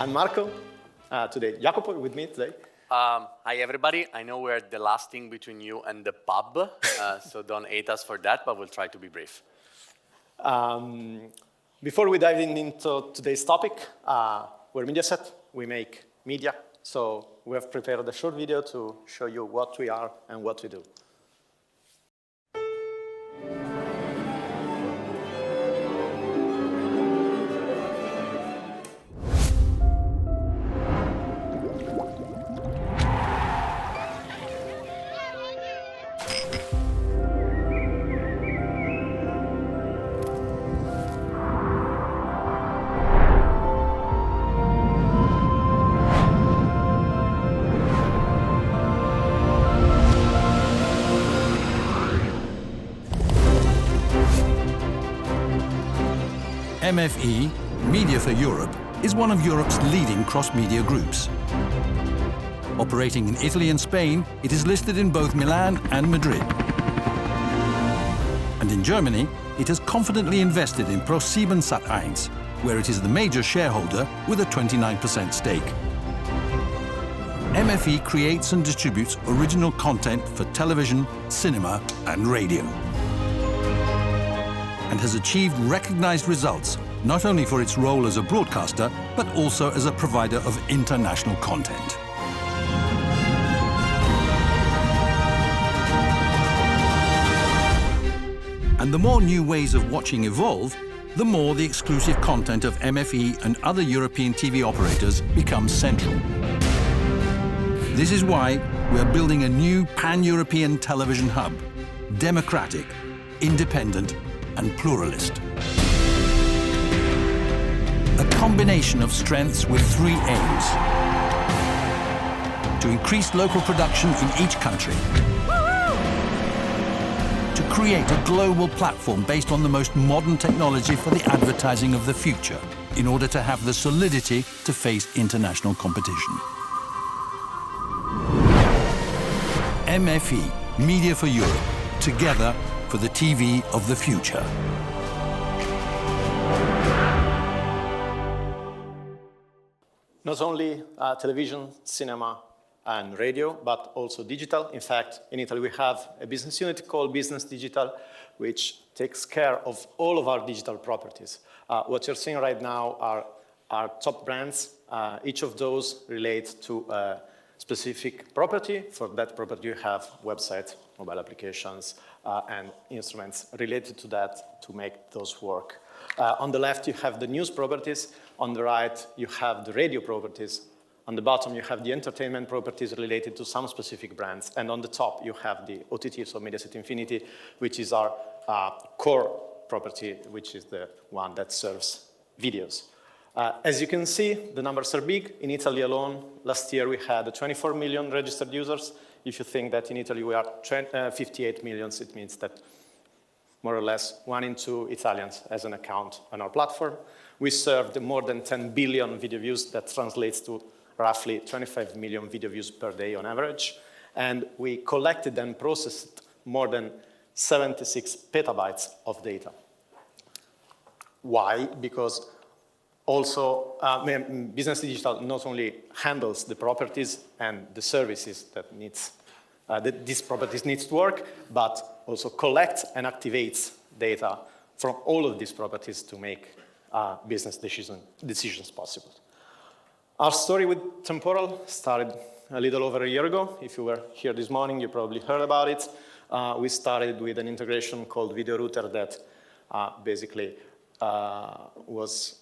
I'm Marco, today Jacopo with me today. Hi everybody, I know we're the last thing between you and the pub, so don't hate us for that, but we'll try to be brief. Before we dive into today's topic, we're Mediaset, we make media, so we have prepared a short video to show you what we are and what we do. MFE, Media for Europe, is one of Europe's leading cross-media groups. Operating in Italy and Spain, it is listed in both Milan and Madrid. And in Germany, it has confidently invested in ProSieben Sat.1, where it is the major shareholder with a 29% stake. MFE creates and distributes original content for television, cinema and radio, and has achieved recognized results, not only for its role as a broadcaster, but also as a provider of international content. And the more new ways of watching evolve, the more the exclusive content of MFE and other European TV operators becomes central. This is why we are building a new pan-European television hub, democratic, independent, and pluralist. A combination of strengths with three aims: to increase local production in each country, to create a global platform based on the most modern technology for the advertising of the future, in order to have the solidity to face international competition. MFE, Media for Europe, together for the TV of the future. Not only television, cinema, and radio, but also digital. In fact, in Italy, we have a business unit called Business Digital, which takes care of all of our digital properties. What you're seeing right now are our top brands. Each of those relate to a specific property. For that property, you have websites, mobile applications, and instruments related to that to make those work. On the left, you have the news properties. On the right, you have the radio properties. On the bottom, you have the entertainment properties related to some specific brands. And on the top, you have the OTT, so Mediaset Infinity, which is our core property, which is the one that serves videos. As you can see, the numbers are big. In Italy alone, last year we had 24 million registered users. If you think that in Italy we are 58 million, it means that more or less 1 in 2 Italians has an account on our platform. We served more than 10 billion video views. That translates to roughly 25 million video views per day on average. And we collected and processed more than 76 petabytes of data. Why? Because also, Business Digital not only handles the properties and the services that these properties need to work, but also collects and activates data from all of these properties to make business decisions possible. Our story with Temporal started a little over a year ago. If you were here this morning, you probably heard about it. We started with an integration called Video Router that basically was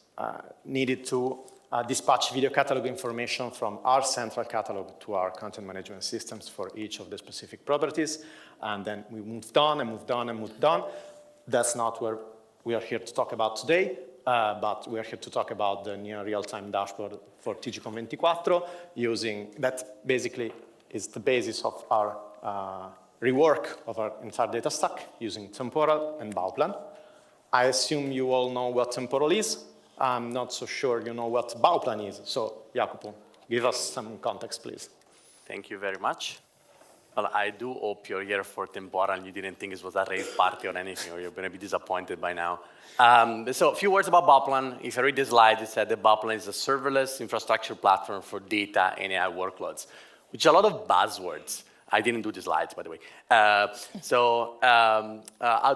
needed to dispatch video catalog information from our central catalog to our content management systems for each of the specific properties. And then we moved on and moved on and moved on. That's not what we are here to talk about today, but we are here to talk about the near real-time dashboard for TG24, that basically is the basis of our rework of our entire data stack using Temporal and Bauplan. I assume you all know what Temporal is. I'm not so sure you know what Bauplan is. So, Jacopo, give us some context, please. Thank you very much. Well, I do hope you're here for Temporal and you didn't think it was a rave party or anything, or you're going to be disappointed by now. So a few words about Bauplan. If you read the slide, it said that Bauplan is a serverless infrastructure platform for data and AI workloads, which are a lot of buzzwords. I didn't do the slides, by the way.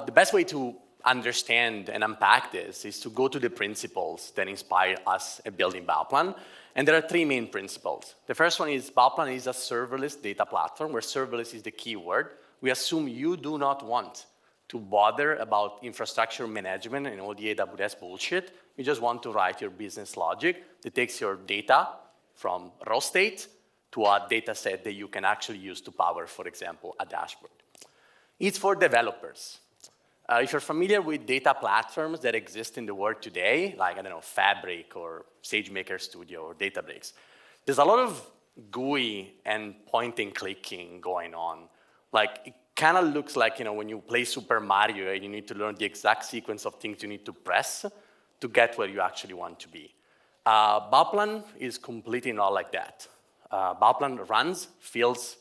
The best way to understand and unpack this is to go to the principles that inspire us at building Bauplan. And there are three main principles. The first one is Bauplan is a serverless data platform, where serverless is the key word. We assume you do not want to bother about infrastructure management and all the AWS bullshit. You just want to write your business logic that takes your data from raw state to a data set that you can actually use to power, for example, a dashboard. It's for developers. If you're familiar with data platforms that exist in the world today, like, I don't know, Fabric or SageMaker Studio or Databricks, there's a lot of GUI and pointing clicking going on. Like, it kind of looks like, you know, when you play Super Mario and you need to learn the exact sequence of things you need to press to get where you actually want to be. Bauplan is completely not like that. Bauplan runs, fills,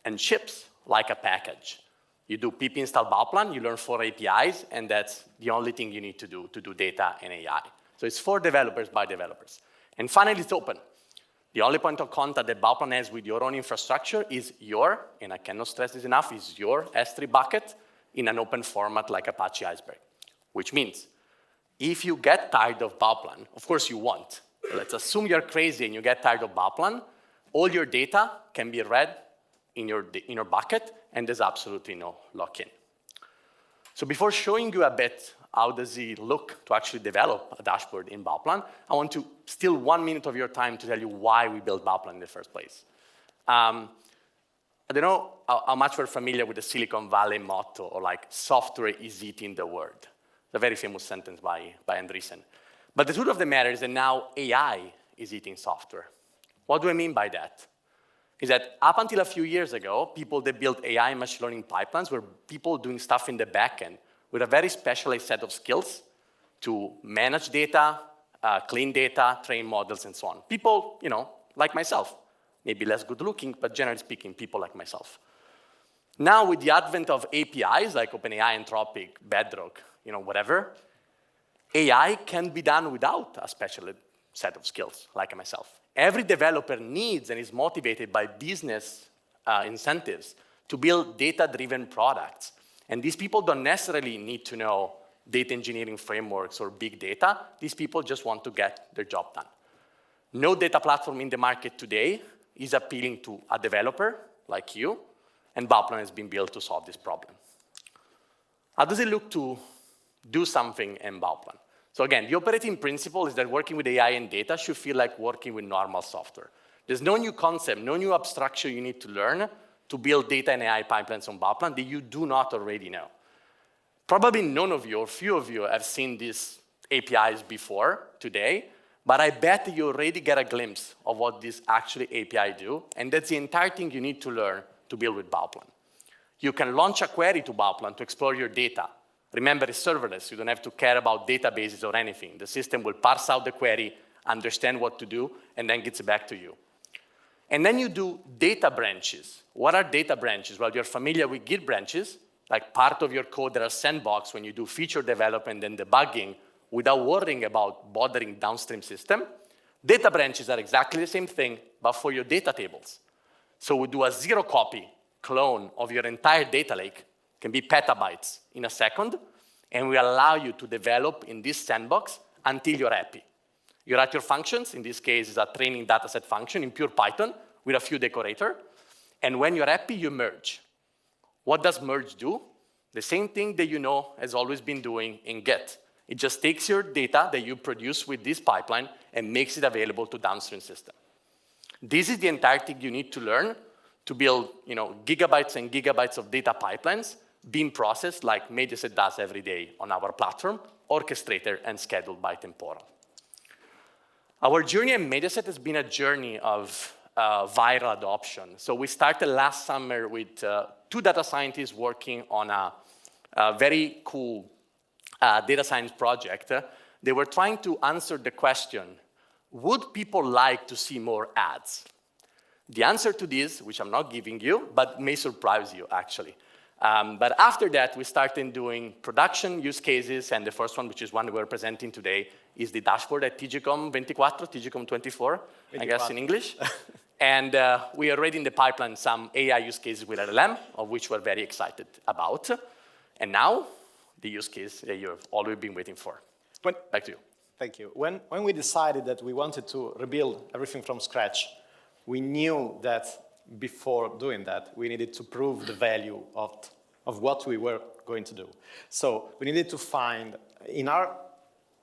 and ships like a package. You do pip install Bauplan, you learn 4 APIs, and that's the only thing you need to do data and AI. So it's for developers by developers. And finally, it's open. The only point of contact that Bauplan has with your own infrastructure is your, and I cannot stress this enough, is your S3 bucket in an open format like Apache Iceberg. Which means, if you get tired of Bauplan, of course you won't. Let's assume you're crazy and you get tired of Bauplan, all your data can be read in your bucket, and there's absolutely no lock-in. So before showing you a bit how does it look to actually develop a dashboard in Bauplan, I want to steal 1 minute of your time to tell you why we built Bauplan in the first place. I don't know how much we're familiar with the Silicon Valley motto, or like, software is eating the world. It's a very famous sentence by Andreessen. But the truth of the matter is that now AI is eating software. What do I mean by that? Is that up until a few years ago, people that built AI and machine learning pipelines were people doing stuff in the backend with a very specialized set of skills to manage data, clean data, train models, and so on. People, you know, like myself, maybe less good looking, but generally speaking, people like myself. Now, with the advent of APIs like OpenAI, Anthropic, Bedrock, you know, whatever, AI can be done without a special set of skills like myself. Every developer needs and is motivated by business incentives to build data-driven products. And these people don't necessarily need to know data engineering frameworks or big data. These people just want to get their job done. No data platform in the market today is appealing to a developer like you, and Bauplan has been built to solve this problem. How does it look to do something in Bauplan? So again, the operating principle is that working with AI and data should feel like working with normal software. There's no new concept, no new abstraction you need to learn to build data and AI pipelines on Bauplan that you do not already know. Probably none of you, or few of you, have seen these APIs before today, but I bet you already get a glimpse of what these actually APIs do, and that's the entire thing you need to learn to build with Bauplan. You can launch a query to Bauplan to explore your data. Remember, it's serverless. You don't have to care about databases or anything. The system will parse out the query, understand what to do, and then gets back to you. And then you do data branches. What are data branches? Well, you're familiar with Git branches, like part of your code that are sandbox when you do feature development and debugging without worrying about bothering downstream system. Data branches are exactly the same thing, but for your data tables. So we do a zero-copy clone of your entire data lake, can be petabytes in a second, and we allow you to develop in this sandbox until you're happy. You write your functions, in this case, is a training dataset function in pure Python with a few decorators, and when you're happy, you merge. What does merge do? The same thing that you know has always been doing in Git. It just takes your data that you produce with this pipeline and makes it available to downstream system. This is the entire thing you need to learn to build, you know, gigabytes and gigabytes of data pipelines being processed like Mediaset does every day on our platform, orchestrated and scheduled by Temporal. Our journey at Mediaset has been a journey of viral adoption. So we started last summer with 2 data scientists working on a very cool data science project. They were trying to answer the question, would people like to see more ads? the answer to this, which I'm not giving you, but may surprise you, actually. But after that, we started doing production use cases, and the first one, which is one we're presenting today, is the dashboard at TGCom 24, TGCom 24, I guess in English. And we are already in the pipeline some AI use cases with LLM, of which we're very excited about. And now, the use case that you've always been waiting for. Back to you. Thank you. When we decided that we wanted to rebuild everything from scratch, we knew that before doing that, we needed to prove the value of what we were going to do. So we needed to find, in our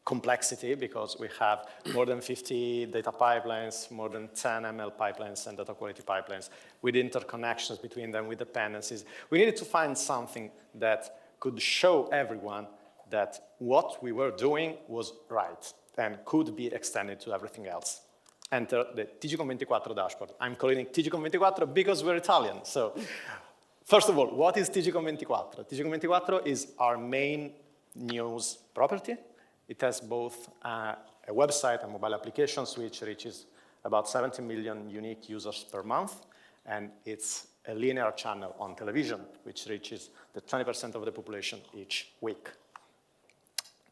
complexity, because we have more than 50 data pipelines, more than 10 ML pipelines and data quality pipelines, with interconnections between them, with dependencies, we needed to find something that could show everyone that what we were doing was right and could be extended to everything else. Enter the TGCom 24 dashboard. I'm calling it TGCom 24 because we're Italian. So first of all, what is TGCom 24? TGCom 24 is our main news property. It has both a website and mobile applications, which reaches about 70 million unique users per month. And it's a linear channel on television, which reaches the 20% of the population each week.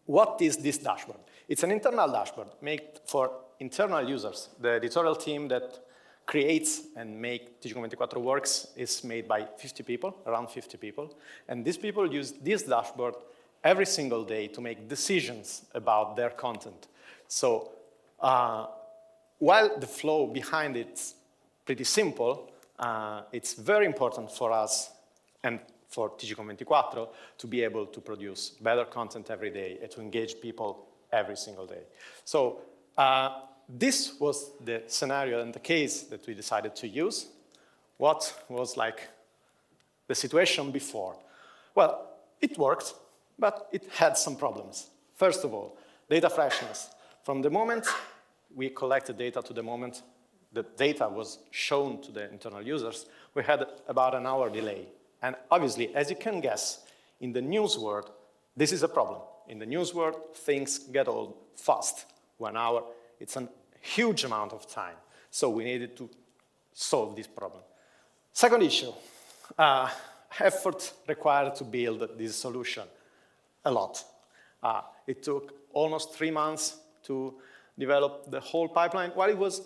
What is this dashboard? It's an internal dashboard made for internal users. The editorial team that creates and makes TGCom 24 works is made by 50 people, around 50 people. And these people use this dashboard every single day to make decisions about their content. So while the flow behind it's pretty simple, it's very important for us and for TGCom 24 to be able to produce better content every day and to engage people every single day. So this was the scenario and the case that we decided to use. What was like the situation before? Well, it worked, but it had some problems. First of all, data freshness. From the moment we collected data to the moment the data was shown to the internal users, we had about an hour delay. And obviously, as you can guess, in the news world, this is a problem. In the news world, things get old fast. 1 hour, it's a huge amount of time. So we needed to solve this problem. Second issue, effort required to build this solution. A lot. It took almost 3 months to develop the whole pipeline. While it was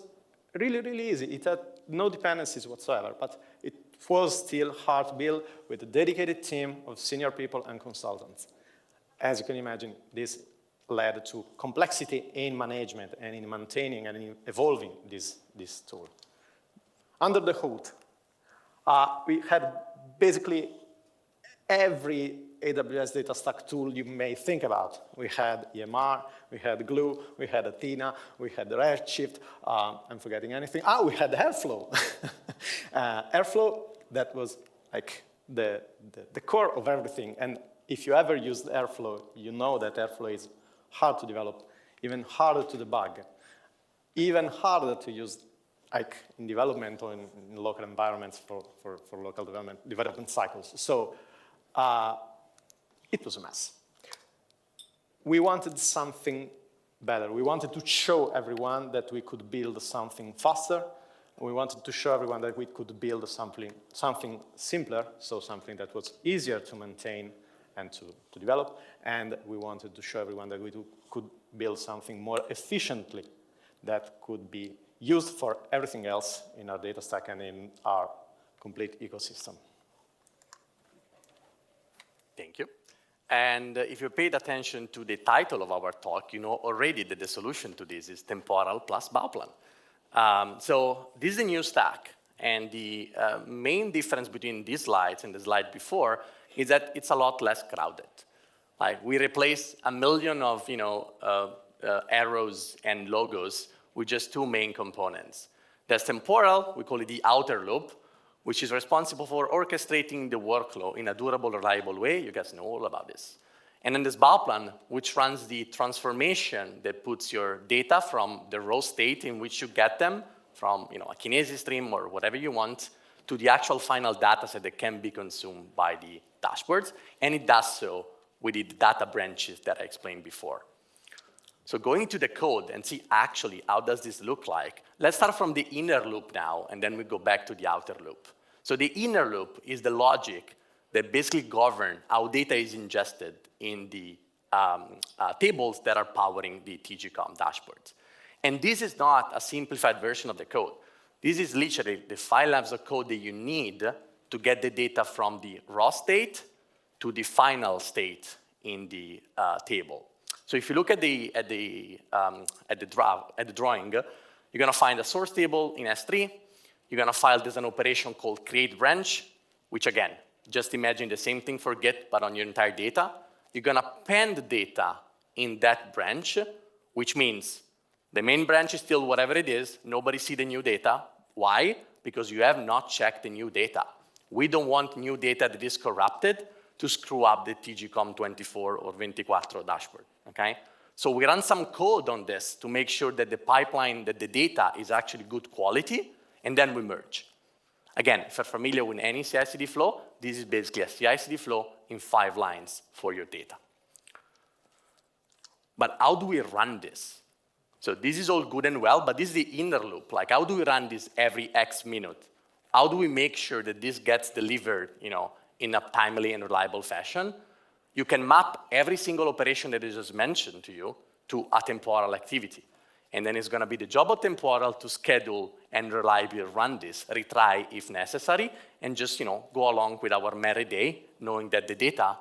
really, really easy, it had no dependencies whatsoever, but it was still hard to build with a dedicated team of senior people and consultants. As you can imagine, this led to complexity in management and in maintaining and in evolving this tool. Under the hood, we had basically every AWS data stack tool you may think about. We had EMR, we had Glue, we had Athena, we had Redshift. I'm forgetting anything. We had Airflow. Airflow, that was like the core of everything. And if you ever used Airflow, you know that Airflow is hard to develop, even harder to debug, even harder to use like in development or in local environments for local development cycles. So it was a mess. We wanted something better. We wanted to show everyone that we could build something faster. We wanted to show everyone that we could build something simpler, so something that was easier to maintain and to develop. And we wanted to show everyone that we could build something more efficiently that could be used for everything else in our data stack and in our complete ecosystem. Thank you. And if you paid attention to the title of our talk, you know already that the solution to this is Temporal plus Bauplan. So this is a new stack. And the main difference between these slides and the slide before is that it's a lot less crowded. Like we replace 1 million of arrows and logos with just 2 main components. There's temporal, we call it the outer loop, which is responsible for orchestrating the workflow in a durable, reliable way. You guys know all about this. And then there's Bauplan, which runs the transformation that puts your data from the raw state in which you get them, from a Kinesis stream or whatever you want, to the actual final data set that can be consumed by the dashboards. And it does so with the data branches that I explained before. So going to the code and see actually how does this look like. Let's start from the inner loop now, and then we go back to the outer loop. So the inner loop is the logic that basically govern how data is ingested in the tables that are powering the TGCOM dashboards. And this is not a simplified version of the code. This is literally the 5 lines of code that you need to get the data from the raw state to the final state in the table. So if you look at the drawing, you're going to find a source table in S3. You're going to file there's an operation called create branch, which again, just imagine the same thing for Git, but on your entire data. You're going to append data in that branch, which means the main branch is still whatever it is. Nobody see the new data. Why? Because you have not checked the new data. We don't want new data that is corrupted to screw up the TGCOM 24 or 24 dashboard, okay? So we run some code on this to make sure that the pipeline, that the data is actually good quality, and then we merge. Again, if you're familiar with any CI/CD flow, this is basically a CI/CD flow in 5 lines for your data. But how do we run this? So this is all good and well, but this is the inner loop. Like, how do we run this every X minute? How do we make sure that this gets delivered, in a timely and reliable fashion? You can map every single operation that is just mentioned to you to a temporal activity. And then it's going to be the job of temporal to schedule and reliably run this, retry if necessary, and just go along with our merry day, knowing that the data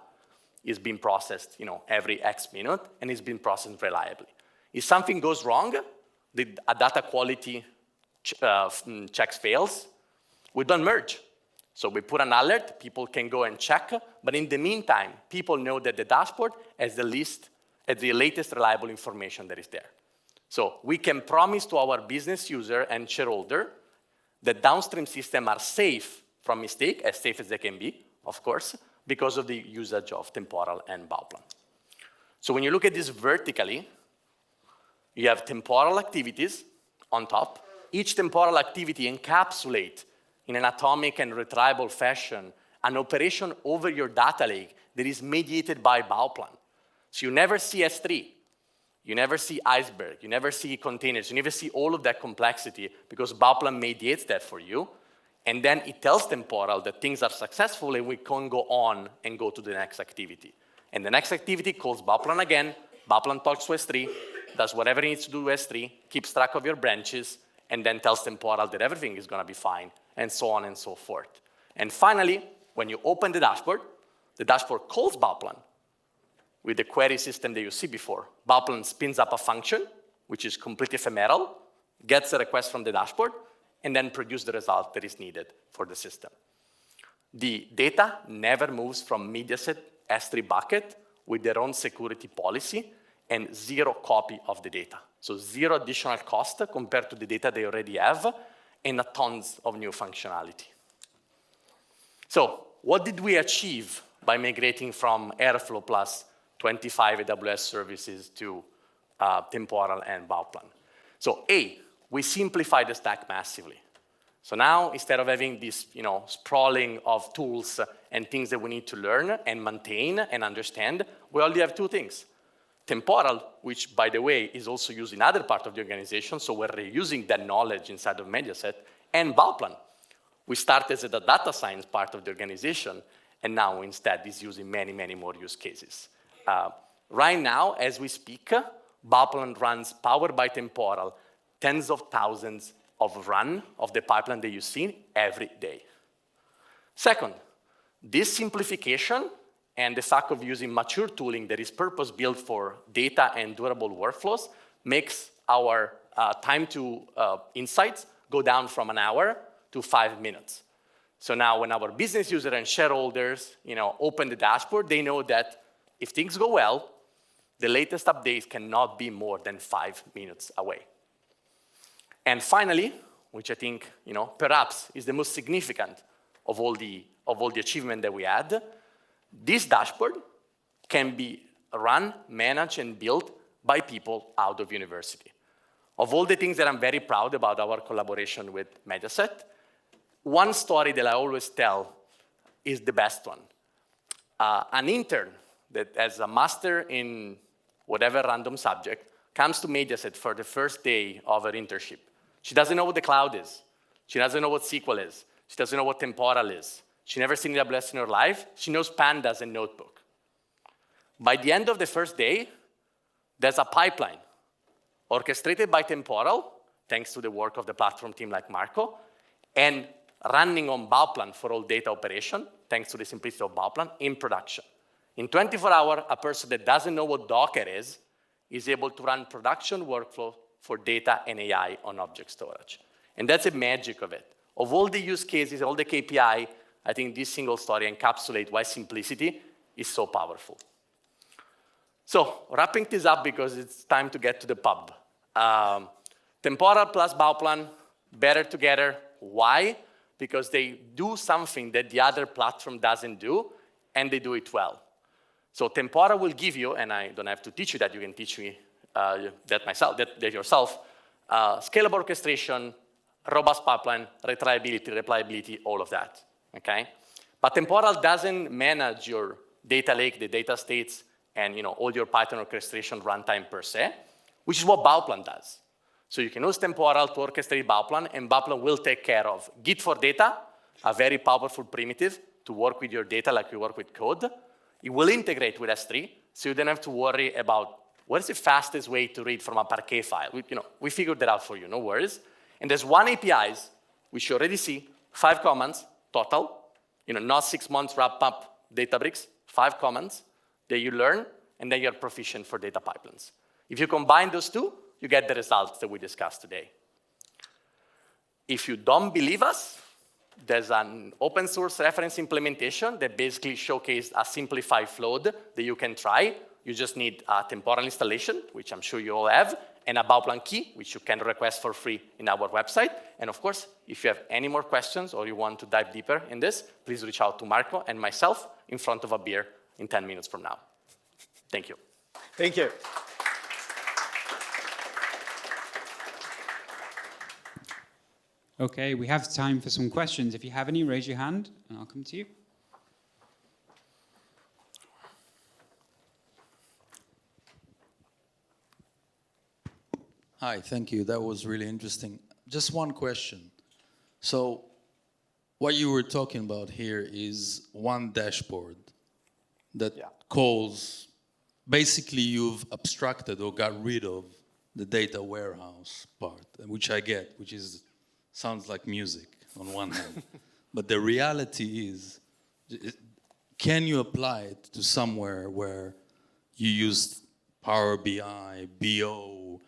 is being processed every X minute, and it's being processed reliably. If something goes wrong, a data quality checks fails, we don't merge. So we put an alert, people can go and check, but in the meantime, people know that the dashboard has the latest reliable information that is there. So we can promise to our business user and shareholder that downstream systems are safe from mistake, as safe as they can be, of course, because of the usage of Temporal and Bauplan. So when you look at this vertically, you have temporal activities on top. Each temporal activity encapsulates in an atomic and retriable fashion an operation over your data lake that is mediated by Bauplan. So you never see S3, you never see Iceberg, you never see containers, you never see all of that complexity because Bauplan mediates that for you. And then it tells Temporal that things are successful and we can go on and go to the next activity. And the next activity calls Bauplan again, Bauplan talks to S3, does whatever it needs to do with S3, keeps track of your branches, and then tells Temporal that everything is going to be fine, and so on and so forth. And finally, when you open the dashboard calls Bauplan with the query system that you see before. Bauplan spins up a function, which is completely ephemeral, gets a request from the dashboard, and then produces the result that is needed for the system. The data never moves from Mediaset S3 bucket with their own security policy and 0 copy of the data. So 0 additional cost compared to the data they already have, and tons of new functionality. So what did we achieve by migrating from Airflow plus 25 AWS services to Temporal and Bauplan? So we simplified the stack massively. So now, instead of having this sprawling of tools and things that we need to learn and maintain and understand, we only have 2 things. Temporal, which, by the way, is also used in other parts of the organization, so we're reusing that knowledge inside of Mediaset, and Bauplan. We started as a data science part of the organization, and now instead is using many, many more use cases. Right now, as we speak, Bauplan runs, powered by Temporal, tens of thousands of run of the pipeline that you see every day. Second, this simplification and the fact of using mature tooling that is purpose-built for data and durable workflows makes our time to insights go down from an hour to 5 minutes. So now when our business user and shareholders open the dashboard, they know that if things go well, the latest updates cannot be more than 5 minutes away. And finally, which I think perhaps is the most significant of all the achievement that we had, this dashboard can be run, managed, and built by people out of university. Of all the things that I'm very proud about our collaboration with Mediaset, one story that I always tell is the best one. An intern that has a master in whatever random subject comes to Mediaset for the first day of her internship, she doesn't know what the cloud is. She doesn't know what SQL is. She doesn't know what Temporal is. She never seen AWS in her life. She knows Pandas and Notebook. By the end of the first day, there's a pipeline orchestrated by Temporal, thanks to the work of the platform team like Marco, and running on Bauplan for all data operation, thanks to the simplicity of Bauplan, in production. In 24 hours, a person that doesn't know what Docker is able to run production workflow for data and AI on object storage. And that's the magic of it. Of all the use cases, all the KPI, I think this single story encapsulates why simplicity is so powerful. So wrapping this up because it's time to get to the pub. Temporal plus Bauplan, better together. Why? Because they do something that the other platform doesn't do, and they do it well. So Temporal will give you, and I don't have to teach you that, you can teach me that yourself, scalable orchestration, robust pipeline, reliability, all of that, okay? But Temporal doesn't manage your data lake, the data states, and all your Python orchestration runtime per se, which is what Bauplan does. So you can use Temporal to orchestrate Bauplan, and Bauplan will take care of Git for data, a very powerful primitive to work with your data like you work with code. It will integrate with S3, so you don't have to worry about what is the fastest way to read from a Parquet file. We figured that out for you, no worries. And there's one APIs, which you already see, 5 commands total, not 6 months wrap up Databricks, 5 commands that you learn, and then you're proficient for data pipelines. If you combine those two, you get the results that we discussed today. If you don't believe us, there's an open source reference implementation that basically showcased a simplified flow that you can try. You just need a Temporal installation, which I'm sure you all have, and a Bauplan key, which you can request for free in our website. And of course, if you have any more questions or you want to dive deeper in this, please reach out to Marco and myself in front of a beer in 10 minutes from now. Thank you. Thank you. Okay, we have time for some questions. If you have any, raise your hand, and I'll come to you. Hi, thank you. That was really interesting. Just one question. So what you were talking about here is one dashboard that calls, basically you've abstracted or got rid of the data warehouse part, which I get, which is sounds like music on one hand. But the reality is, can you apply it to somewhere where you use Power BI, BO,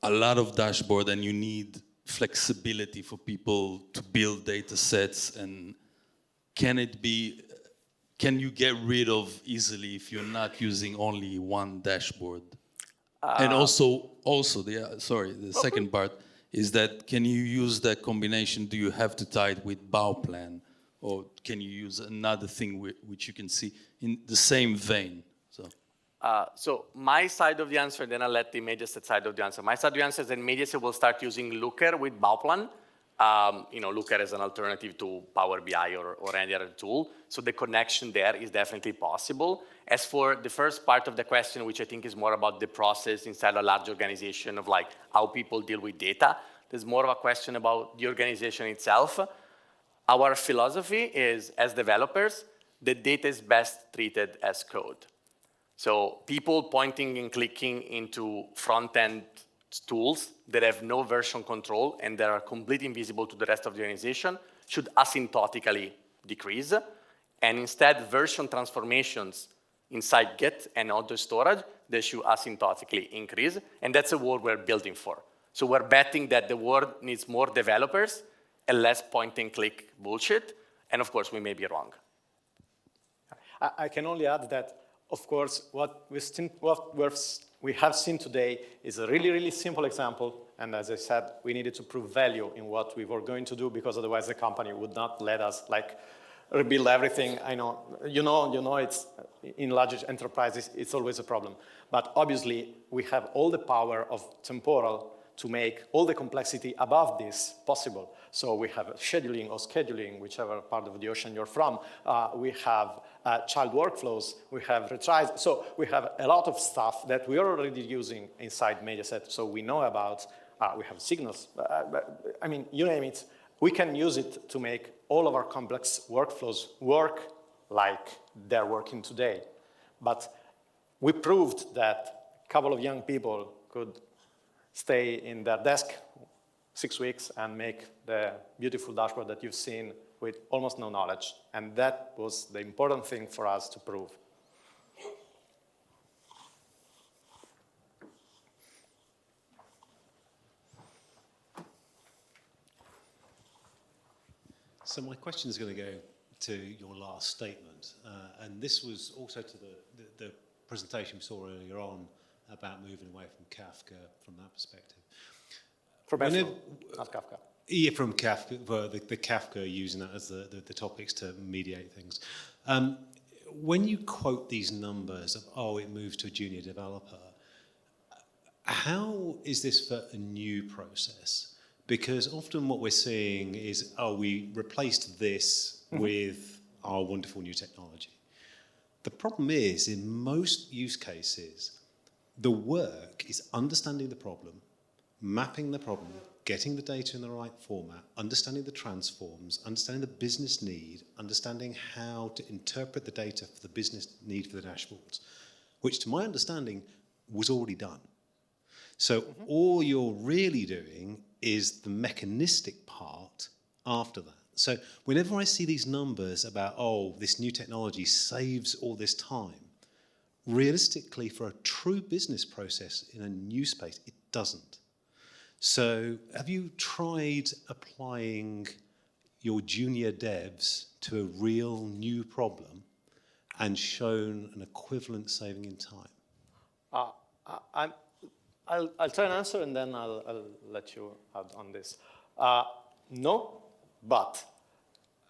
a lot of dashboard, and you need flexibility for people to build data sets? And can you get rid of easily if you're not using only one dashboard? And also the second part is that, can you use that combination? Do you have to tie it with Bauplan? Or can you use another thing which you can see in the same vein? So my side of the answer, then I'll let the Mediaset side of the answer. My side of the answer is that Mediaset will start using Looker with Bauplan. Looker as an alternative to Power BI or any other tool. So the connection there is definitely possible. As for the first part of the question, which I think is more about the process inside a large organization of like how people deal with data, there's more of a question about the organization itself. Our philosophy is, as developers, the data is best treated as code. So people pointing and clicking into front-end tools that have no version control and that are completely invisible to the rest of the organization should asymptotically decrease. And instead, version transformations inside Git and other storage, they should asymptotically increase. And that's a world we're building for. So we're betting that the world needs more developers and less point-and-click bullshit. And of course, we may be wrong. I can only add that, of course, what we have seen today is a really, really simple example. And as I said, we needed to prove value in what we were going to do, because otherwise the company would not let us rebuild everything. I know, you know, it's in large enterprises, it's always a problem. But obviously, we have all the power of Temporal to make all the complexity above this possible. So we have scheduling or scheduling, whichever part of the ocean you're from. We have child workflows. We have retries. So we have a lot of stuff that we are already using inside Mediaset. So we know about, we have signals. I mean, you name it. We can use it to make all of our complex workflows work like they're working today. But we proved that a couple of young people could stay in their desk 6 weeks and make the beautiful dashboard that you've seen with almost no knowledge. And that was the important thing for us to prove. So my question is going to go to your last statement. And this was also to the presentation we saw earlier on about moving away from Kafka from that perspective. From Airflow, not Kafka. Yeah, from Kafka, the Kafka using that as the topics to mediate things. When you quote these numbers of, oh, it moves to a junior developer, how is this for a new process? Because often what we're seeing is, oh, we replaced this with our wonderful new technology. The problem is, in most use cases, the work is understanding the problem, mapping the problem, getting the data in the right format, understanding the transforms, understanding the business need, understanding how to interpret the data for the business need for the dashboards, which to my understanding was already done. So all you're really doing is the mechanistic part after that. So whenever I see these numbers about, oh, this new technology saves all this time, realistically, for a true business process in a new space, it doesn't. So have you tried applying your junior devs to a real new problem and shown an equivalent saving in time? I'll try and answer, and then I'll let you add on this. No, but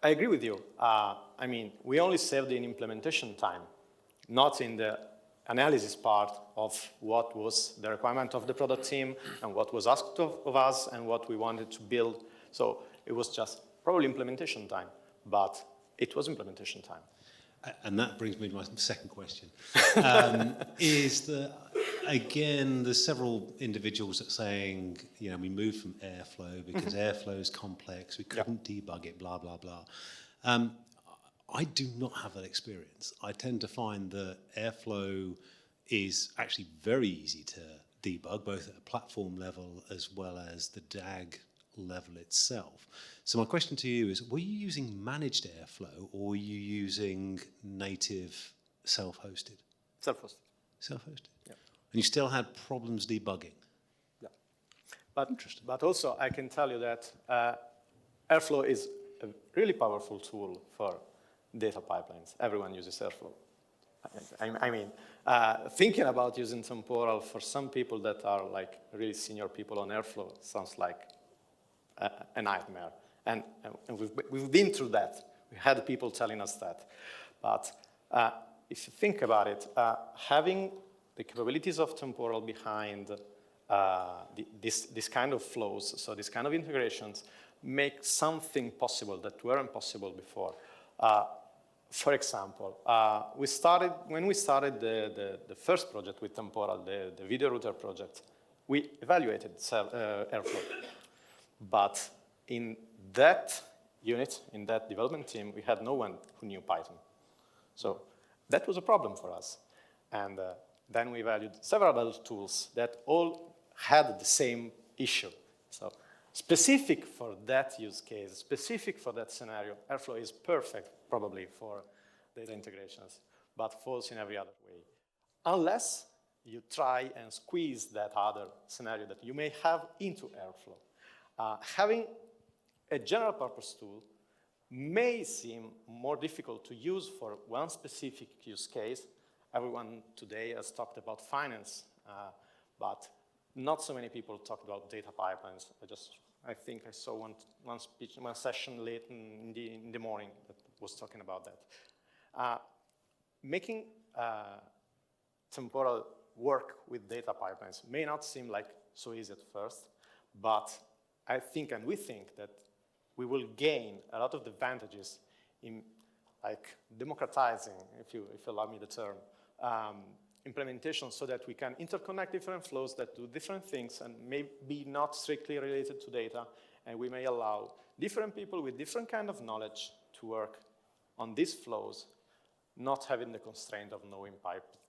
I agree with you. I mean, we only saved in implementation time, not in the analysis part of what was the requirement of the product team and what was asked of us and what we wanted to build. So it was just probably implementation time, but it was implementation time. And that brings me to my second question, is that, again, there's several individuals that are saying, you know, we moved from Airflow because Airflow is complex, we couldn't debug it, blah, blah, blah. I do not have that experience. I tend to find that Airflow is actually very easy to debug, both at a platform level as well as the DAG level itself. So my question to you is, were you using managed Airflow or were you using native self-hosted? Self-hosted. Self-hosted? Yeah. And you still had problems debugging? Yeah. But also, I can tell you that Airflow is a really powerful tool for data pipelines. Everyone uses Airflow. I mean, thinking about using Temporal for some people that are like really senior people on Airflow sounds like a nightmare. And we've been through that. We had people telling us that. But if you think about it, having the capabilities of Temporal behind this kind of flows, so this kind of integrations, make something possible that weren't possible before. For example, when we started the first project with Temporal, the video router project, we evaluated Airflow. But in that unit, in that development team, we had no one who knew Python. So that was a problem for us. And then we evaluated several other tools that all had the same issue. So specific for that use case, specific for that scenario, Airflow is perfect, probably, for data integrations, but falls in every other way. Unless you try and squeeze that other scenario that you may have into Airflow. Having a general purpose tool may seem more difficult to use for one specific use case. Everyone today has talked about finance, but not so many people talked about data pipelines. I think I saw one speech, one session late in the morning that was talking about that. Making Temporal work with data pipelines may not seem like so easy at first, But I think, and we think, that we will gain a lot of advantages in like democratizing, if you allow me the term, implementation, so that we can interconnect different flows that do different things and may be not strictly related to data, and we may allow different people with different kind of knowledge to work on these flows, not having the constraint of knowing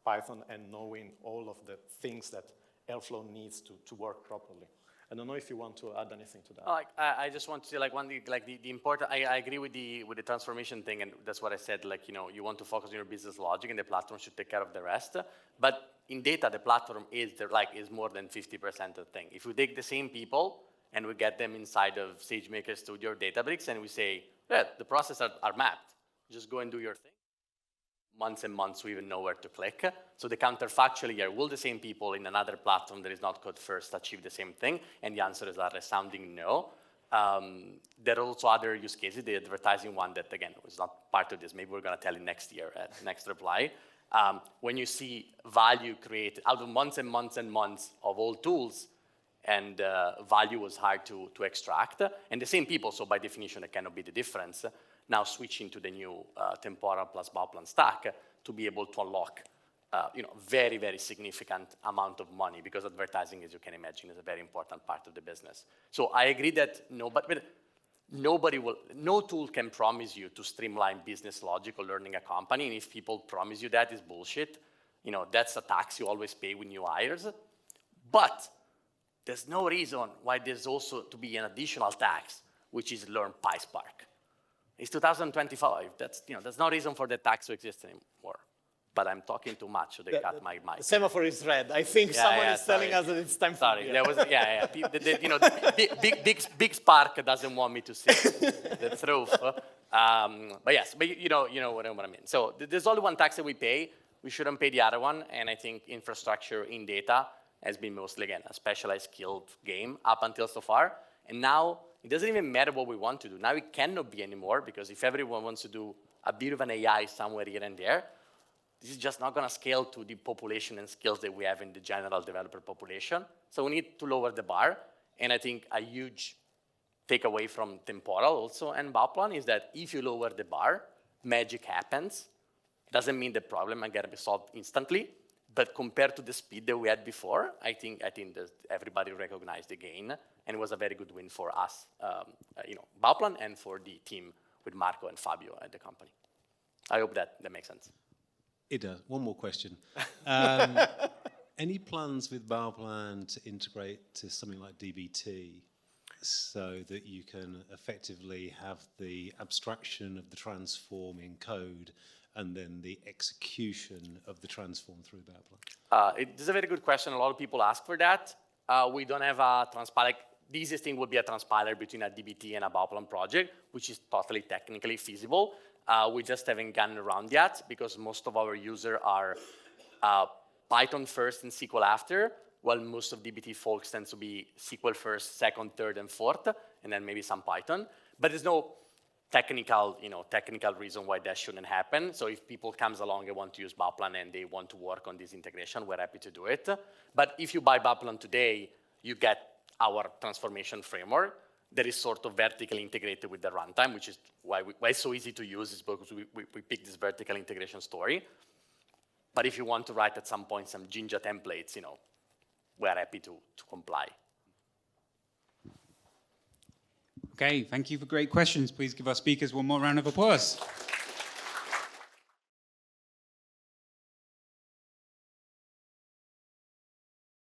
Python and knowing all of the things that Airflow needs to work properly. I don't know if you want to add anything to that. I just want to say, like, one thing, like the important. I agree with the transformation thing, and that's what I said. Like, you know, you want to focus on your business logic, and the platform should take care of the rest. But in data, the platform is more than 50% of the thing. If we take the same people and we get them inside of SageMaker Studio or Databricks, and we say, yeah, the processes are mapped. Just go and do your thing. Months and months, we even know where to click. So the counterfactually here, will the same people in another platform that is not code first achieve the same thing? And the answer is a resounding no. There are also other use cases, the advertising one that, again, was not part of this. Maybe we're going to tell you next year at next reply. When you see value created out of months and months and months of old tools, and value was hard to extract, and the same people, so by definition, it cannot be the difference, now switching to the new Temporal plus Bauplan stack to be able to unlock very, very significant amount of money, because advertising, as you can imagine, is a very important part of the business. So I agree that no tool can promise you to streamline business logic or learning a company, and if people promise you that, it's bullshit. You know, that's a tax you always pay with new hires. But there's no reason why there's also to be an additional tax, which is learn PySpark. It's 2025. There's no reason for the tax to exist anymore. But I'm talking too much, so they cut my mic. The semaphore is red. I think someone is telling us that it's time for Sorry, there was, big Spark doesn't want me to say the truth. But yes, but you know what I mean. So there's only one tax that we pay. We shouldn't pay the other one. And I think infrastructure in data has been mostly, again, a specialized skilled game up until so far. And now it doesn't even matter what we want to do. Now it cannot be anymore, because if everyone wants to do a bit of an AI somewhere here and there, this is just not going to scale to the population and skills that we have in the general developer population. So we need to lower the bar. And I think a huge takeaway from Temporal also and Bauplan is that if you lower the bar, magic happens. Doesn't mean the problem can be solved instantly, but compared to the speed that we had before, I think that everybody recognized the gain, and it was a very good win for us, Bauplan, and for the team with Marco and Fabio at the company. I hope that makes sense. It does. One more question. Any plans with Bauplan to integrate to something like DBT so that you can effectively have the abstraction of the transform in code and then the execution of the transform through Bauplan? It is a very good question. A lot of people ask for that. We don't have a transpiler. The easiest thing would be a transpiler between a DBT and a Bauplan project, which is totally technically feasible. We just haven't gotten around yet, because most of our users are Python first and SQL after, while most of DBT folks tend to be SQL first, second, third, and fourth, and then maybe some Python. But there's no technical reason why that shouldn't happen. So if people comes along and want to use Bauplan and they want to work on this integration, we're happy to do it. But if you buy Bauplan today, you get our transformation framework that is sort of vertically integrated with the runtime, which is why it's so easy to use, is because we pick this vertical integration story. But if you want to write at some point some Jinja templates, we're happy to comply. Okay, thank you for great questions. Please give our speakers one more round of applause.